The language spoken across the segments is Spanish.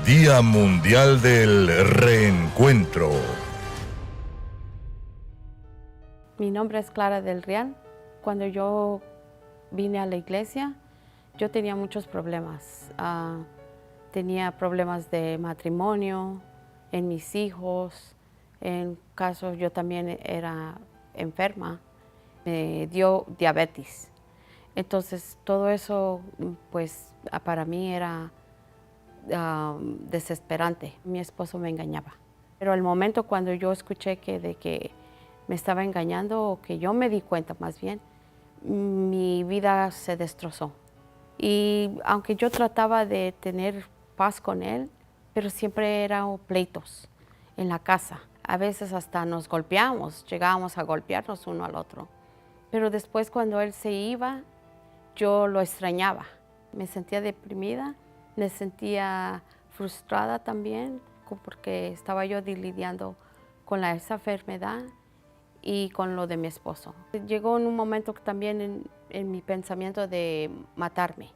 Día Mundial del Reencuentro. Mi nombre es Clara del Real. Cuando yo vine a la iglesia, yo tenía muchos problemas. Tenía problemas de matrimonio, en mis hijos, en casos yo también era enferma, me dio diabetes. Entonces todo eso pues para mí era desesperante. Mi esposo me engañaba. Pero al momento cuando yo escuché de que me estaba engañando, o que yo me di cuenta más bien, mi vida se destrozó. Y aunque yo trataba de tener paz con él, pero siempre eran pleitos en la casa. A veces hasta nos golpeábamos, llegábamos a golpearnos uno al otro. Pero después cuando él se iba, yo lo extrañaba. Me sentía deprimida, me sentía frustrada también, porque estaba yo lidiando con esa enfermedad y con lo de mi esposo. Llegó en un momento también en mi pensamiento de matarme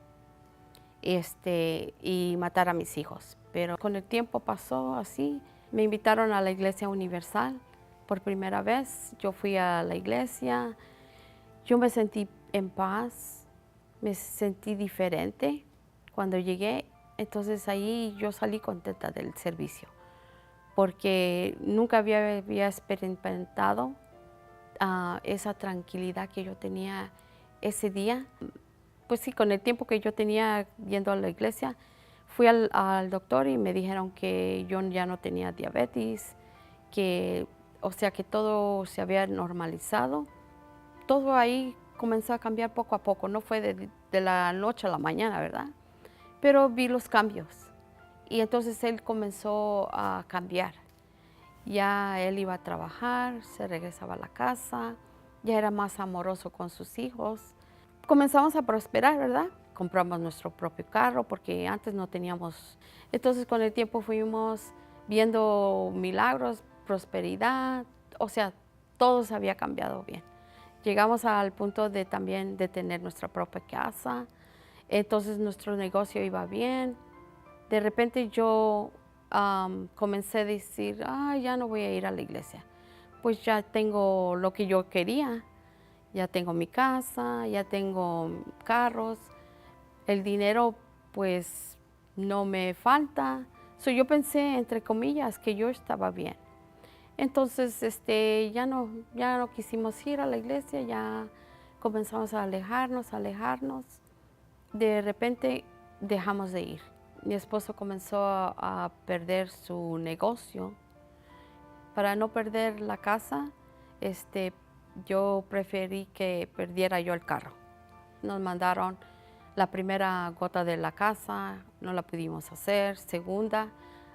y matar a mis hijos. Pero con el tiempo pasó así. Me invitaron a la Iglesia Universal por primera vez. Yo fui a la iglesia, yo me sentí en paz, me sentí diferente cuando llegué. Entonces ahí yo salí contenta del servicio, porque nunca había experimentado esa tranquilidad que yo tenía ese día. Pues sí, con el tiempo que yo tenía yendo a la iglesia, fui al doctor y me dijeron que yo ya no tenía diabetes, o sea que todo se había normalizado. Todo ahí comenzó a cambiar poco a poco, no fue de la noche a la mañana, ¿verdad? Pero vi los cambios y entonces él comenzó a cambiar. Ya él iba a trabajar, se regresaba a la casa, ya era más amoroso con sus hijos. Comenzamos a prosperar, ¿verdad? Compramos nuestro propio carro porque antes no teníamos. Entonces con el tiempo fuimos viendo milagros, prosperidad, o sea, todo se había cambiado bien. Llegamos al punto de también de tener nuestra propia casa, entonces nuestro negocio iba bien. De repente yo comencé a decir, ya no voy a ir a la iglesia, pues ya tengo lo que yo quería, ya tengo mi casa, ya tengo carros, el dinero pues no me falta. Yo pensé, entre comillas, que yo estaba bien. Entonces ya no quisimos ir a la iglesia, ya comenzamos a alejarnos. De repente dejamos de ir. Mi esposo comenzó a perder su negocio. Para no perder la casa, yo preferí que perdiera yo el carro. Nos mandaron la primera gota de la casa, no la pudimos hacer, segunda,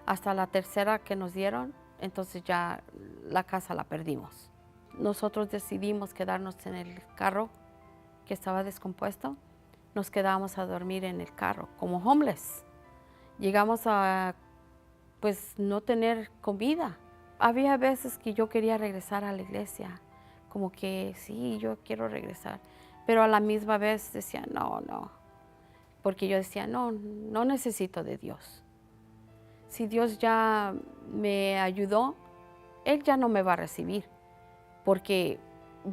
hasta la tercera que nos dieron, entonces ya la casa la perdimos. Nosotros decidimos quedarnos en el carro que estaba descompuesto. Nos quedábamos a dormir en el carro como homeless. Llegamos a pues no tener comida. Había veces que yo quería regresar a la iglesia, como que sí, yo quiero regresar, pero a la misma vez decía no, porque yo decía no necesito de Dios. Si Dios ya me ayudó, Él ya no me va a recibir, porque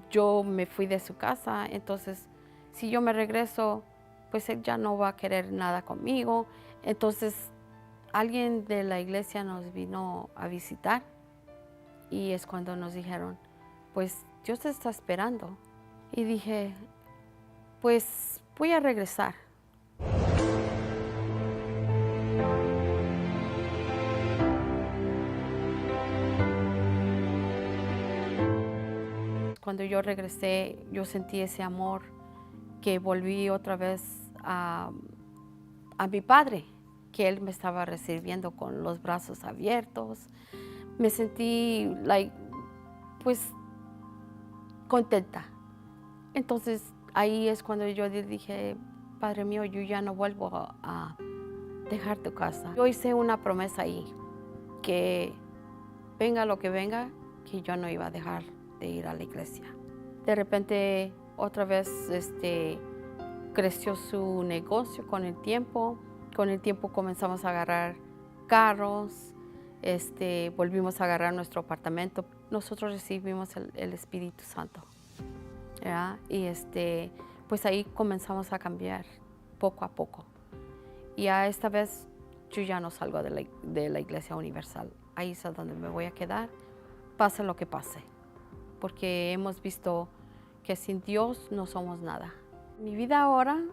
yo me fui de su casa. Entonces si yo me regreso, pues Él ya no va a querer nada conmigo. Entonces alguien de la iglesia nos vino a visitar y es cuando nos dijeron, pues Dios te está esperando. Y dije, pues voy a regresar. Cuando yo regresé, yo sentí ese amor, que volví otra vez a mi padre, que él me estaba recibiendo con los brazos abiertos. Me sentí, pues, contenta. Entonces, ahí es cuando yo dije, Padre mío, yo ya no vuelvo a dejar tu casa. Yo hice una promesa ahí, que venga lo que venga, que yo no iba a dejar de ir a la iglesia. De repente, otra vez, creció su negocio con el tiempo. Con el tiempo comenzamos a agarrar carros, volvimos a agarrar nuestro apartamento. Nosotros recibimos el Espíritu Santo, ¿verdad? Y pues ahí comenzamos a cambiar poco a poco. Y ya esta vez yo ya no salgo de la Iglesia Universal. Ahí es donde me voy a quedar, pase lo que pase, porque hemos visto que sin Dios no somos nada. Mi vida ahora,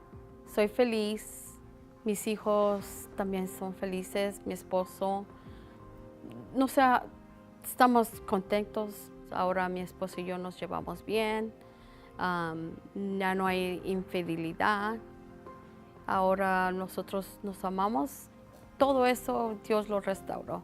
soy feliz, mis hijos también son felices, mi esposo, no sé, estamos contentos. Ahora mi esposo y yo nos llevamos bien, ya no hay infidelidad, ahora nosotros nos amamos. Todo eso Dios lo restauró.